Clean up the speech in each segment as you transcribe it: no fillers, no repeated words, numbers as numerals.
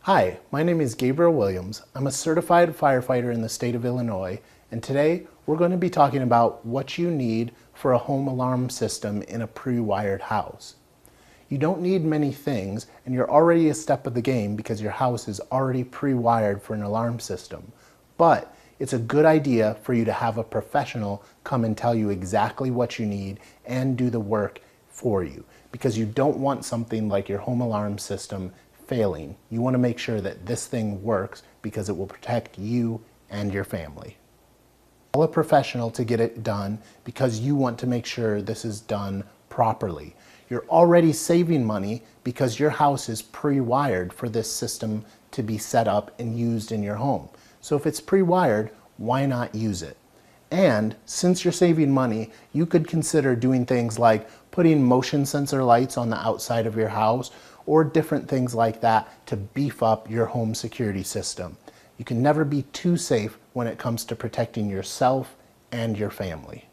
Hi, my name is Gabriel Williams. I'm a certified firefighter in the state of Illinois, and today we're going to be talking about what you need for a home alarm system in a pre-wired house. You don't need many things, and you're already a step of the game because your house is already pre-wired for an alarm system. But it's a good idea for you to have a professional come and tell you exactly what you need and do the work for you, because you don't want something like your home alarm system failing. You want to make sure that this thing works because it will protect you and your family. Call a professional to get it done because you want to make sure this is done properly. You're already saving money because your house is pre-wired for this system to be set up and used in your home. So if it's pre-wired, why not use it? And since you're saving money, you could consider doing things like putting motion sensor lights on the outside of your house or different things like that to beef up your home security system. You can never be too safe when it comes to protecting yourself and your family.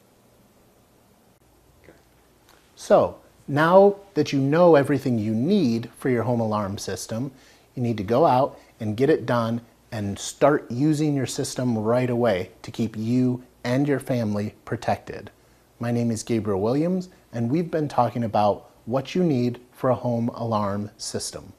So now that you know everything you need for your home alarm system, you need to go out and get it done and start using your system right away to keep you and your family protected. My name is Gabriel Williams, and we've been talking about what you need for a home alarm system.